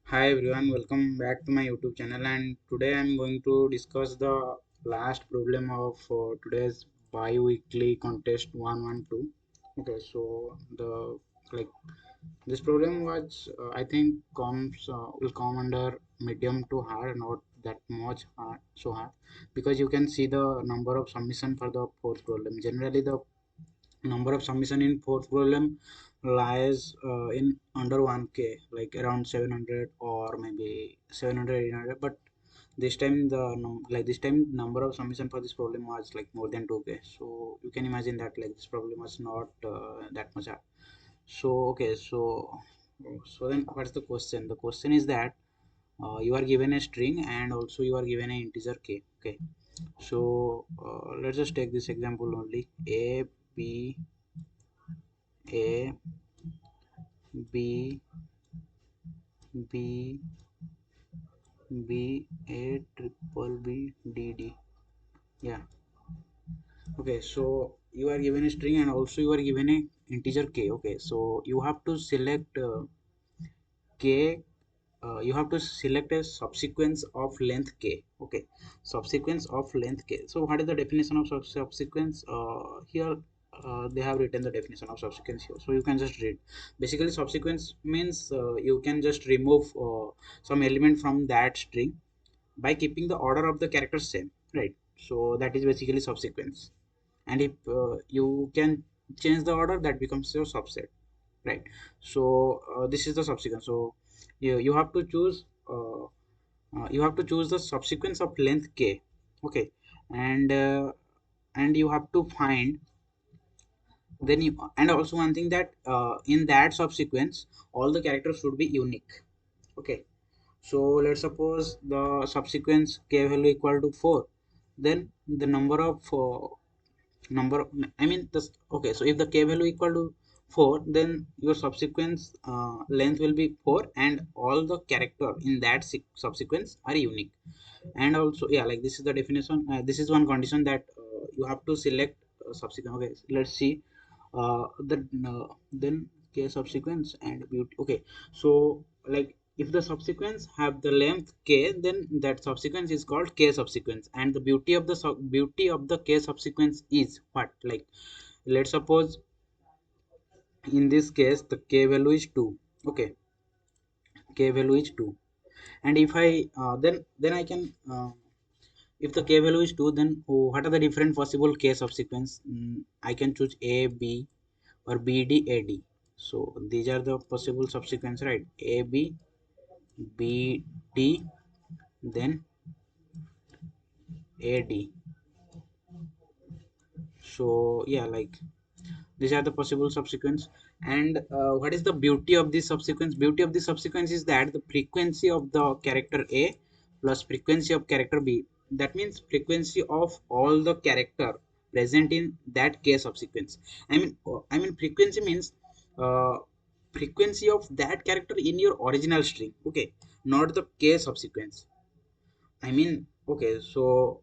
Hi everyone, welcome back to my YouTube channel, and today I'm going to discuss the last problem of today's bi-weekly contest 112. Okay, so the like this problem was I think comes will come under medium to hard, not that much hard, so hard, because you can see the number of submission for the fourth problem. Generally the number of submission in fourth problem lies in under 1k, like around 700 or maybe 700 800. But this time this time number of submission for this problem was like more than 2k, so you can imagine that like this problem was not that much hard. So okay, so then what's the question? The question is that you are given a string and also you are given an integer k. Okay, so let's just take this example only. A b b b b a triple b d d. Yeah. Okay, so you are given a string and also you are given a integer k. Okay, so you have to select k. You have to select a subsequence of length k. Okay, subsequence of length k. So what is the definition of subsequence? Here they have written the definition of subsequence here, so you can just read. Basically subsequence means you can just remove some element from that string by keeping the order of the characters same, right? So that is basically subsequence. And if you can change the order, that becomes your subset, right? So this is the subsequence. So you have to choose the subsequence of length k. Okay, and you have to find, then you, and also one thing that in that subsequence all the characters should be unique. Okay, so let's suppose the subsequence k value equal to 4, then the number of number I mean this. Okay, so if the k value equal to 4, then your subsequence length will be 4 and all the character in that subsequence are unique. And also, yeah, like this is the definition. This is one condition that you have to select subsequent. Okay, let's see then k subsequence and beauty. Okay, so like if the subsequence have the length k, then that subsequence is called k subsequence. And the beauty of the beauty of the k subsequence is what? Like, let's suppose in this case the k value is 2. Okay, k value is 2, and if I then I can if the k value is 2, then what are the different possible k subsequence? I can choose a b or b d a d. So these are the possible subsequence, right? A b b d, then a d. So yeah, like these are the possible subsequence. And what is the beauty of this subsequence? Beauty of this subsequence is that the frequency of the character a plus frequency of character b, that means frequency of all the character present in that k subsequence. I mean frequency means uh, frequency of that character in your original string. Okay, not the k subsequence. I mean, okay, so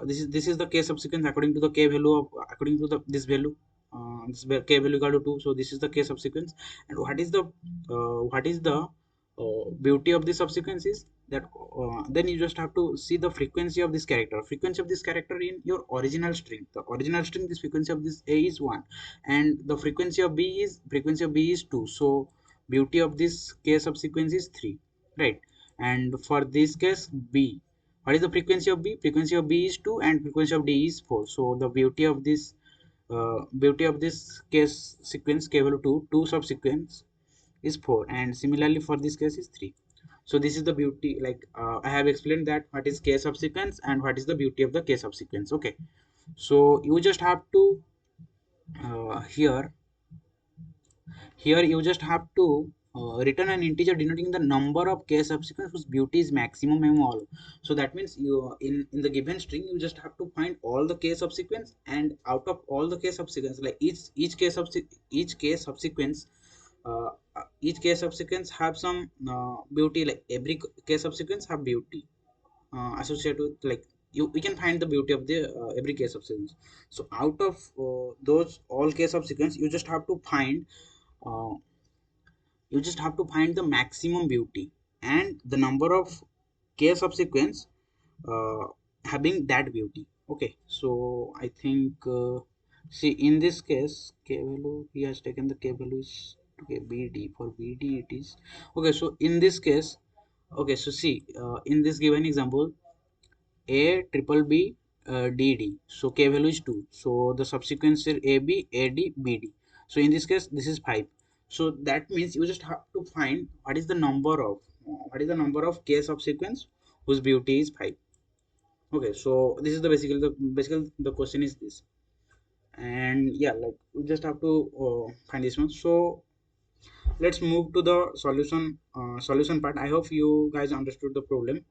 this is the k subsequence according to the k value of, according to the this value, k value equal to 2. So this is the k subsequence. And what is the beauty of this subsequence is that then you just have to see the frequency of this character. Frequency of this character in your original string. The original string, this frequency of this a is 1, and the frequency of b is 2. So beauty of this k subsequence is 3, right? And for this case b, what is the frequency of b? Frequency of b is 2 and frequency of d is 4. So the beauty of this case sequence k value 2 subsequence is 4, and similarly for this case is 3. So this is the beauty. Like I have explained that what is k subsequence and what is the beauty of the k subsequence. Okay, so you just have to here you just have to return an integer denoting the number of k subsequence whose beauty is maximum among all. So that means you, in the given string, you just have to find all the k subsequence, and out of all the k subsequence, like each k subsequence, uh, each k subsequence have some beauty. Like every k subsequence have beauty associated with, like, we can find the beauty of the every k subsequence. So out of those all k subsequence, uh, you just have to find the maximum beauty. and the number of k subsequence having that beauty. Okay, so I think see in this case k value, he has taken the k value is okay bd. For bd it is okay. So in this case, okay, so see in this given example, a triple b dd, so k value is 2, so the subsequence is ab ad bd. So in this case this is 5. So that means you just have to find what is the number of k subsequence whose beauty is 5. Okay, so this is the basically the question is this. And yeah, like we just have to find this one. So let's move to the solution part. I hope you guys understood the problem.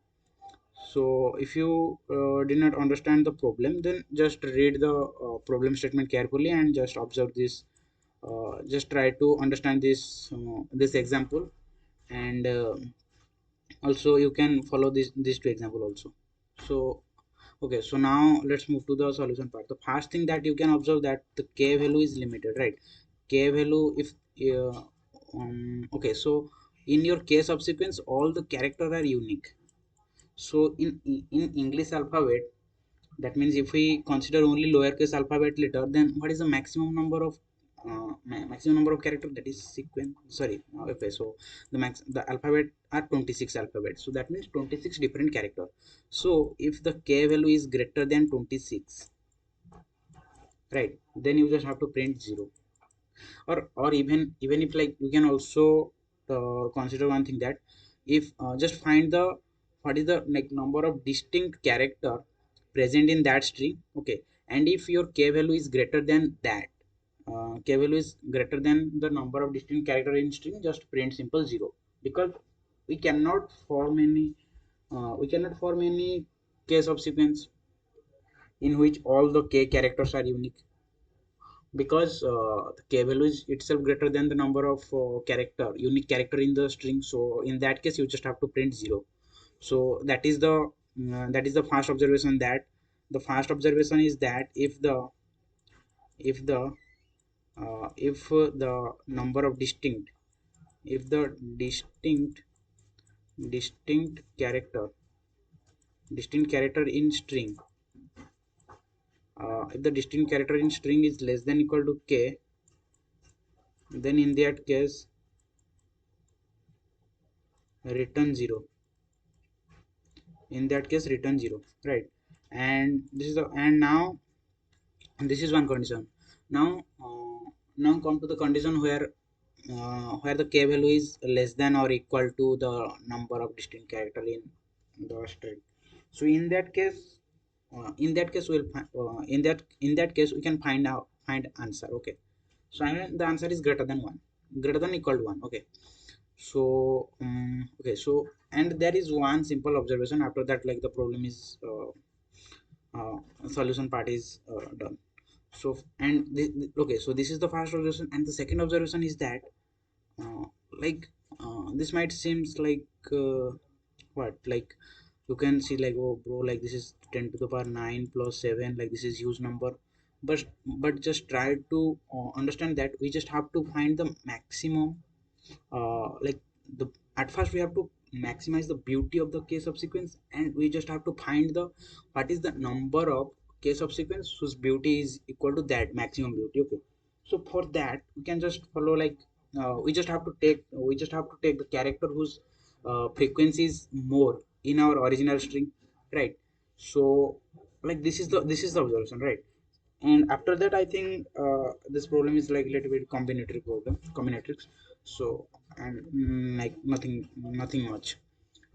So if you did not understand the problem, then just read the problem statement carefully and just observe this. Just try to understand this example, and also you can follow these two example also. So okay, so now let's move to the solution part. The first thing that you can observe that the k value is limited, right? K value, if uh, okay, so in your k subsequence all the characters are unique. So in English alphabet, that means if we consider only lowercase alphabet letter, then what is the maximum number of maximum number of character, that is sequence, sorry, okay, so the alphabet are 26 alphabet, so that means 26 different character. So if the k value is greater than 26, right, then you just have to print 0. Or even if like you can also consider one thing, that if just find the what is the like number of distinct character present in that string. Okay, and if your k value is greater than that, k value is greater than the number of distinct character in string, just print simple 0. Because we cannot form any k subsequence in which all the k characters are unique, because the k value is itself greater than the number of unique character in the string. So in that case you just have to print 0. So that is the first observation. That the first observation is that if the number of if the distinct distinct character distinct character in string if the distinct character in string is less than equal to k, then in that case return 0. In that case return 0, right? And this is the and now this is one condition. Now now come to the condition where the k value is less than or equal to the number of distinct character in the string. So in that case we'll in that case we can find answer. Okay, so I mean the answer is greater than 1, greater than equal to 1. Okay, so okay, so and there is one simple observation after that, like the problem is solution part is done. So and okay, so this is the first observation, and the second observation is that uh, like this might seems like what like you can see like, oh bro, like this is 10 to the power 9 plus 7, like this is huge number. But just try to understand that we just have to find the maximum like the at first we have to maximize the beauty of the k subsequence, and we just have to find the what is the number of k subsequence whose beauty is equal to that maximum beauty. Okay, so for that we can just follow like we just have to take the character whose frequency is more in our original string, right? So like this is the observation, right? And after that I think this problem is like a little bit combinatorics. So and like nothing much.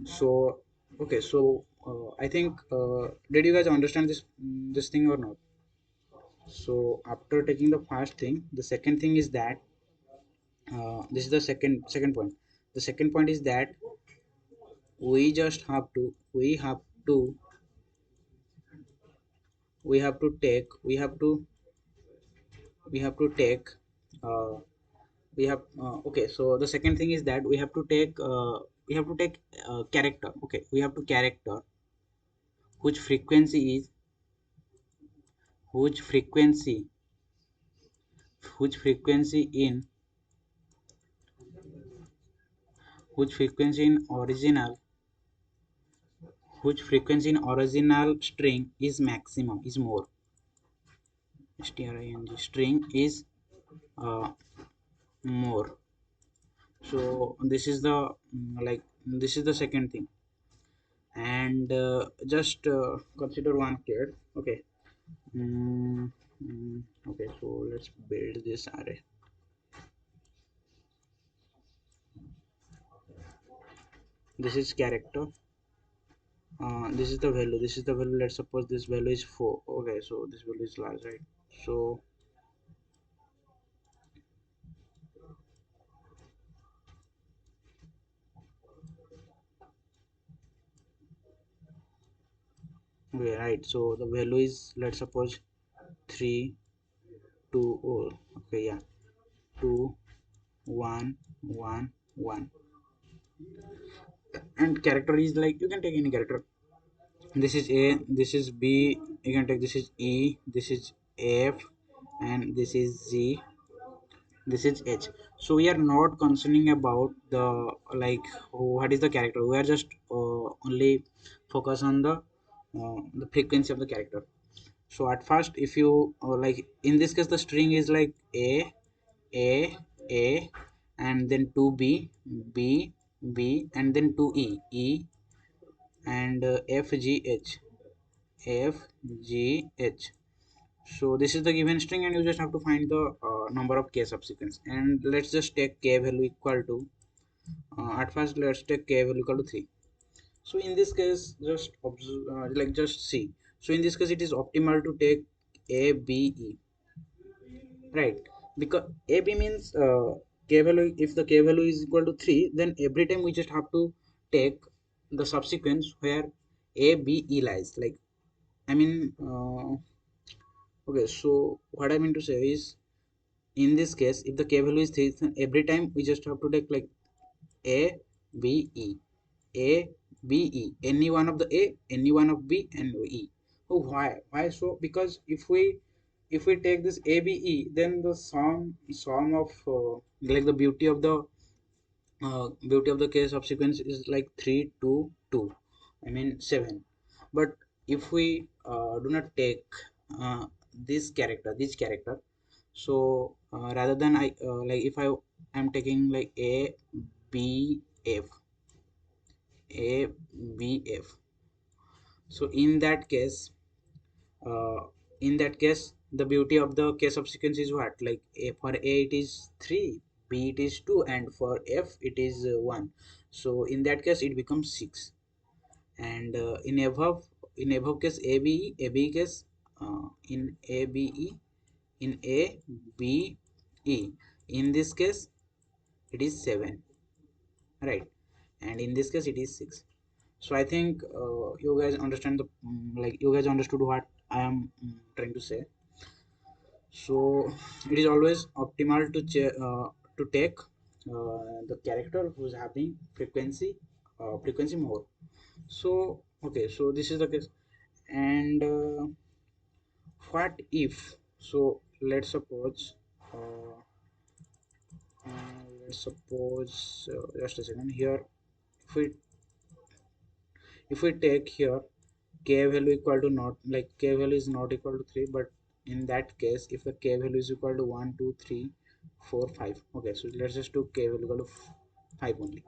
So okay, so I think did you guys understand this thing or not? So after taking the first thing, the second thing is that this is the second point. The second point is that we just have to we have to take we have to take uh, we have okay, so the second thing is that we have to take character. Okay, we have to character whose frequency is whose frequency whose frequency in whose frequency in original string is maximum is more. String is uh, more. So this is the this is the second thing. And just consider one case. Okay. Mm, okay, so let's build this array. This is character. This is the value. This is the value. Let's suppose this value is 4. Okay, so this value is large, right? So okay, right. So the value is, let's suppose, 3, 2. Oh, okay, yeah, 2, 1, 1, 1. And character is like, you can take any character. This is A, this is B, you can take, this is E, this is F, and this is Z, this is H. So we are not concerning about the like what is the character. We are just only focus on the frequency of the character. So at first, if you like in this case, the string is like A, and then 2B, B, and then 2E, E, and FGH. So this is the given string, and you just have to find the number of k subsequence. And let's just take k value equal to at first let's take k value equal to 3. So in this case, just observe, just see. So in this case, it is optimal to take a b e, right? Because a b means k value. If the k value is equal to 3, then every time we just have to take the subsequence where a b e lies, like, I mean, okay, so what I mean to say is, in this case, if the k value is 3, then every time we just have to take like a b e, a b e, any one of the a, any one of b, and e. Oh, why so? Because if we take this a b e, then the sum of like the beauty of the case subsequence is like 3 2 2, I mean 7. But if we do not take this character, so rather than I like if I am taking like b f a b f, so uh, in that case, the beauty of the case subsequence is what? Like for a it is 3, b it is 2, and for f it is 1. So in that case, it becomes 6. And in above case, ab case, in abe, in abe, in this case it is 7, right? And in this case it is 6. So I think you guys understand like you guys understood what I am trying to say. So it is always optimal to take the character who's having frequency more. So okay, so this is the case. And what if, so let's suppose just a second here. If we if we take here k value equal to, not like k value is not equal to 3, but in that case, if the k value is equal to 1 2 3 4 5, okay, so let's just do k value equal to 5 only.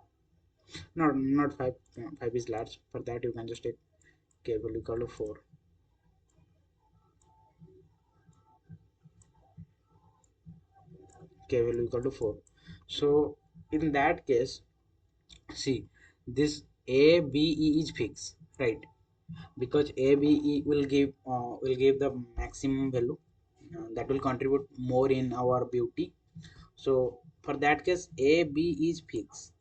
Not 5. 5 is large. For that, you can just take k value equal to 4. K value equal to 4. So in that case, see, this a b e is fixed, right? Because a b e will give the maximum value that will contribute more in our beauty. So for that case, a b is fixed.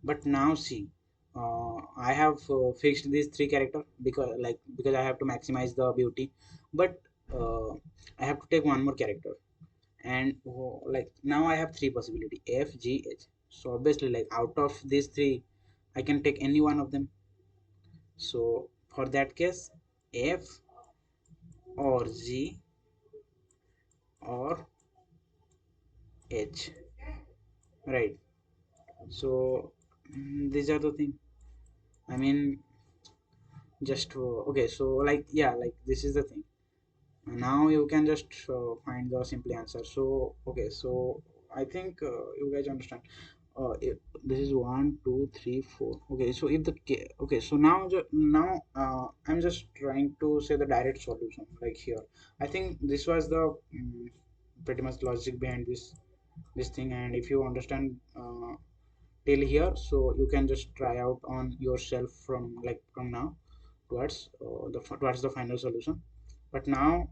But now see, I have fixed these three character because I have to maximize the beauty. But I have to take one more character. And like now I have three possibility, f g h. So obviously, like, out of these three, I can take any one of them. So for that case, f or g or h, right? So these are the thing. I mean, just okay. So like yeah, like this is the thing. Now you can just find the simple answer. So okay, so I think you guys understand. If this is 1 2 3 4, okay, so if the okay, so now I'm just trying to say the direct solution like here. I think this was the pretty much logic behind this thing, and if you understand till here, so you can just try out on yourself from like from now towards towards the final solution. But now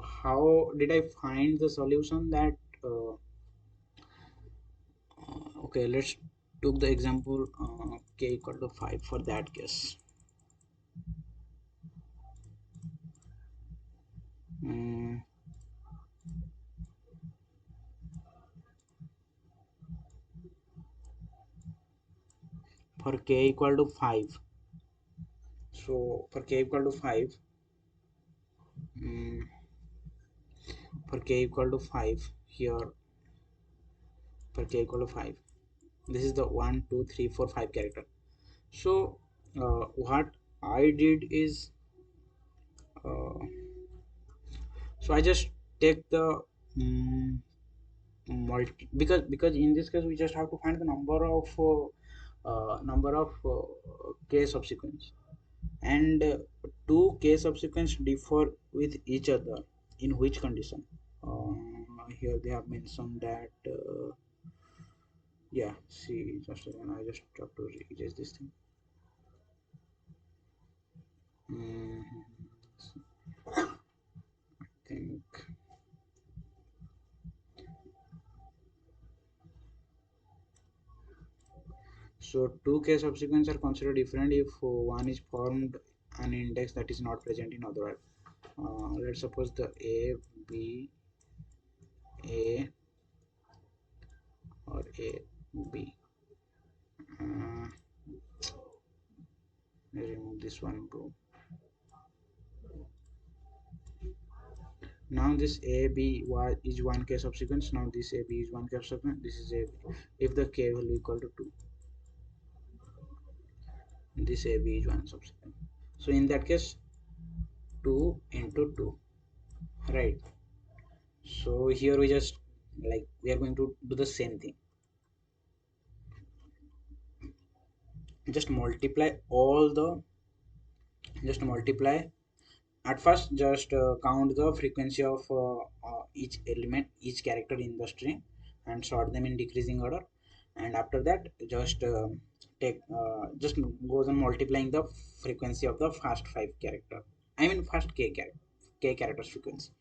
how did I find the solution that uh, okay, let's took the example k equal to 5 for that case. Mm, for k equal to 5, so for k equal to 5, mm, for k equal to 5 here, for k equal to 5, this is the 1 2 3 4 5 character. So what I did is uh, so I just take the mm because in this case we just have to find the number of k subsequence, and two k subsequence differ with each other in which condition. Here they have mentioned that yeah, see, just a second, I just have to erase this thing. mm, I think so. Two k subsequences are considered different if one is formed an index that is not present in other. Let's suppose the b a or a b. Uh, remove this one bro. Now this a b is one k subsequence. Now this a b is one k subsequence. This is a b. If the k value equal to 2, this a b is one subsequence. So in that case, 2 into 2, right? So here we just like we are going to do the same thing. Just multiply all the just multiply at first. Just count the frequency of each element, each character in the string, and sort them in decreasing order. And after that, just take just goes on multiplying the frequency of the first 5 character, I mean first k characters frequency.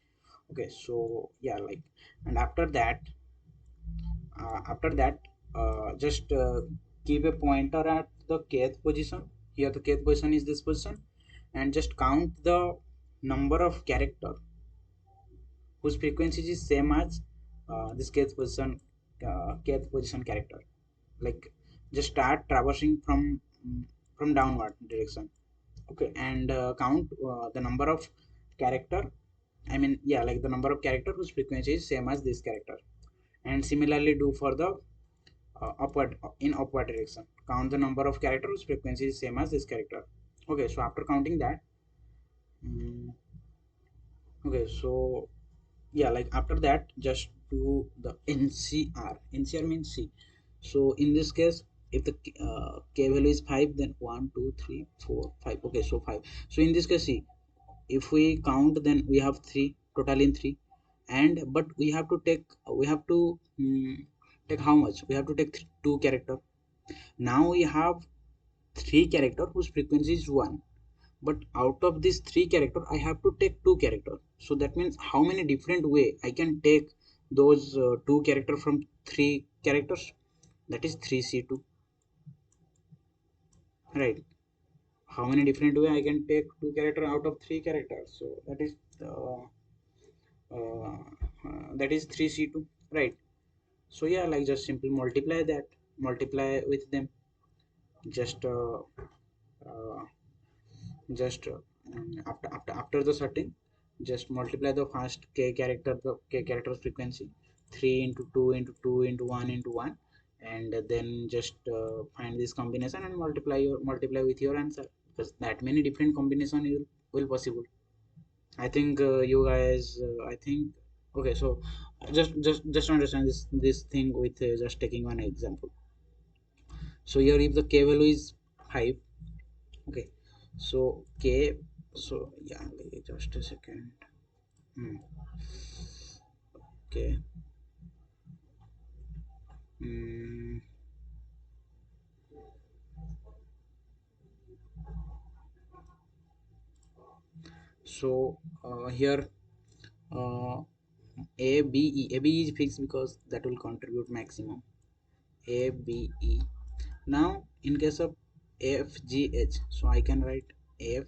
Okay, so yeah, like, and after that just keep a pointer at the kth position. Here the kth position is this position, and just count the number of character whose frequency is same as this kth position character. Like, just start traversing from downward direction. Okay, and count the number of character, I mean yeah, like the number of character whose frequency is same as this character. And similarly do for the upward, in upward direction, count the number of character whose frequency is same as this character. Okay, so after counting that, mm, okay, so yeah, like after that just do the ncr means c. So in this case, if the k value is 5, then 1 2 3 4 5. Okay, so 5. So in this case, see, if we count, then we have 3 total in 3. And but we have to take how much, we have to take 2 character. Now we have 3 character whose frequency is 1, but out of these 3 character I have to take 2 character. So that means how many different way I can take those 2 character from 3 characters, that is 3c2, right? How many different way I can take 2 character out of 3 characters, so uh, that is 3c2, right? So yeah, like just simply multiply that, multiply with them. Just uh, just after the setting, just multiply the first k character, the k character frequency, 3 into 2 into 2 into 1 into 1, and then just find this combination and multiply with your answer, because that many different combination will possible. I think you guys I think okay. So just understand this thing with just taking one example. So here if the k value is 5, okay, so k, so yeah, just a second. Hmm. Okay. Mm, so here uh, a b is fixed because that will contribute maximum. A B E. Now in case of F G H, so I can write F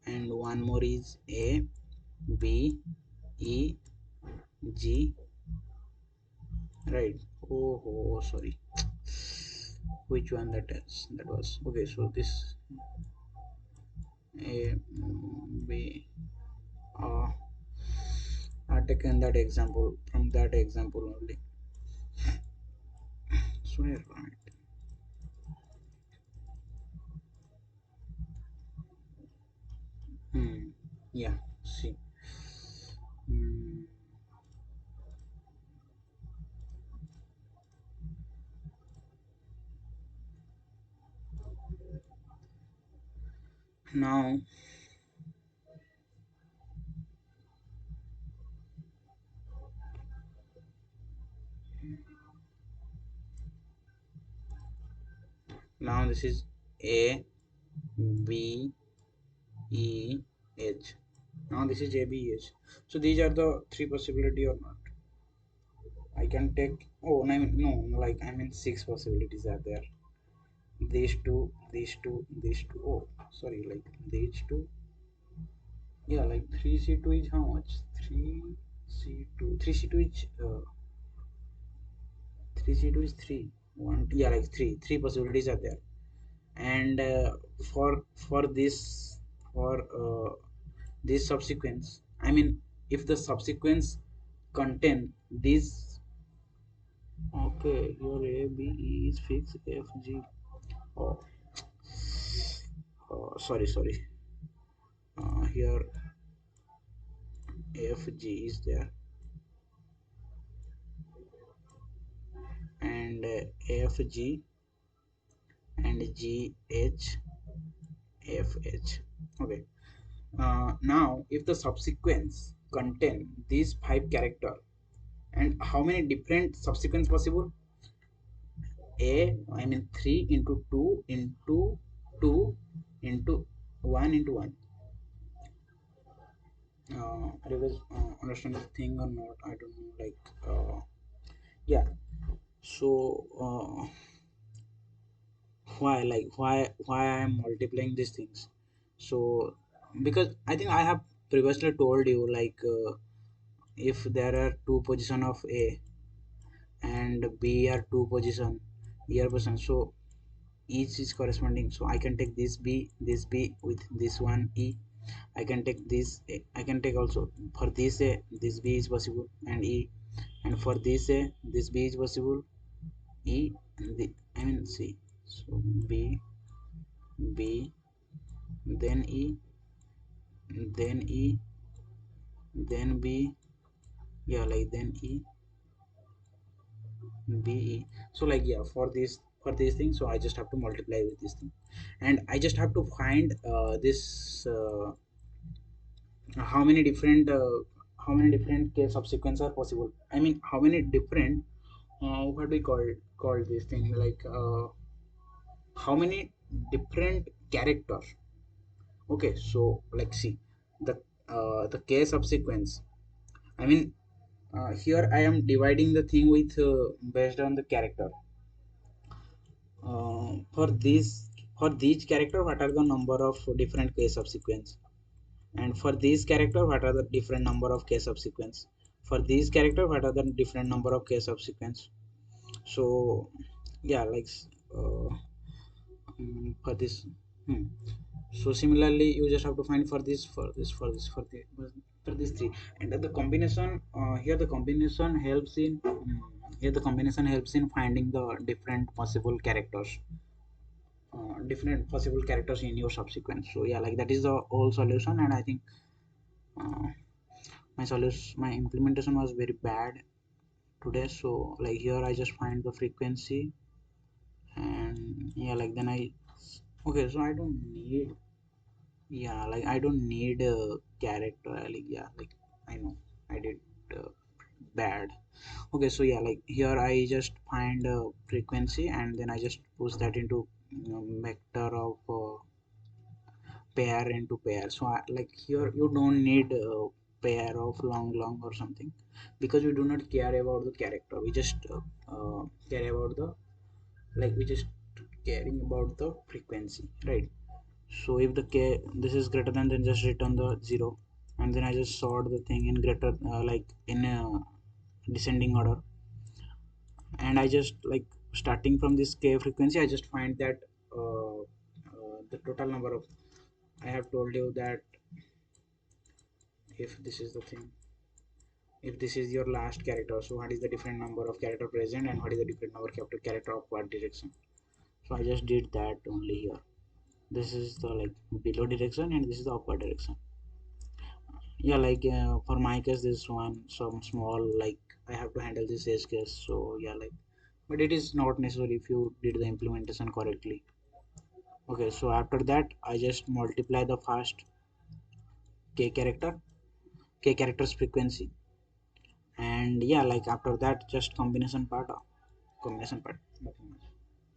and one more is A B E G, right? Oh, sorry, which one that was okay. So this A B I taken that example from that example only. So yeah, right. Yeah. See. Hmm. Now this is A B E H. Now this is A B H. So these are the three possibility or not. I can take, oh no, like I mean six possibilities are there. These two, these two, these two. Oh, sorry, like these two. Yeah, like 3C2 is how much? 3C2. 3C2 is 3C2 is 3. One, yeah, like three possibilities are there. And for for uh, this subsequence, I mean, if the subsequence contain this, okay, your A B E is fixed, F G. Oh, sorry. Here F G is there, and F G and G H F H. Okay. Now, if the subsequence contain these five character, and how many different subsequence possible? I mean 3 into 2 into 2 into 1 into 1. Are you guys understand the thing or not? I don't know. Like, yeah. So, why I am multiplying these things? So, because I think I have previously told you, like, if there are two position of A and B are two position, here position. So each is corresponding, so I can take this B with this one E. I can take this A. I can take also for this A, this B is possible, and E, and for this A, this B is possible, E, and I mean C. So B, then E, then E, then B, yeah, like then E, B E. So like, yeah, for this thing, so I just have to multiply with this thing, and I just have to find this how many different case subsequences are possible. I mean, how many different what we call this thing, like how many different characters. Okay, so like, see, the case subsequence, I mean, here I am dividing the thing with based on the character. For these character, what are the number of different case subsequence, and for these character, what are the different number of case subsequence, for these character, what are the different number of case subsequence. So yeah, like, uh, for this, hmm. So similarly, you just have to find for this, for these three, and the combination, here the combination helps in Here the combination helps in finding the different possible characters in your subsequence. So yeah, like that is the whole solution. And I think uh, my implementation was very bad today. So like here I just find the frequency, and yeah, like then I okay, so I don't need, yeah, like I don't need a character. Like yeah, like I know I did uh, bad. Okay, so yeah, like here I just find a frequency and then I just push that into vector of pair into pair. So like here you don't need a pair of long or something, because we do not care about the character. We just care about the, like we just caring about the frequency, right? So if the k this is greater than, then just return the 0, and then I just sort the thing in greater like in descending order. And I just like starting from this k frequency, I just find that the total number of, I have told you that if this is the thing, if this is your last character, so what is the different number of character present and what is the different number of character of what direction. So I just did that only here. This is the like below direction and this is the upward direction. Yeah, like for my case this one some small, like I have to handle this edge case. So yeah, like but it is not necessary if you did the implementation correctly. Okay, so after that I just multiply the first k character, k characters frequency, and yeah, like after that just combination part, nothing much.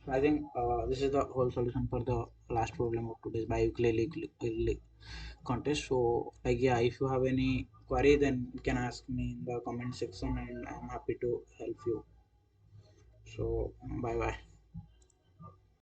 So I think this is the whole solution for the last problem of today's bi-weekly contest. So like yeah, if you have any query, then you can ask me in the comment section and I'm happy to help you. So bye bye.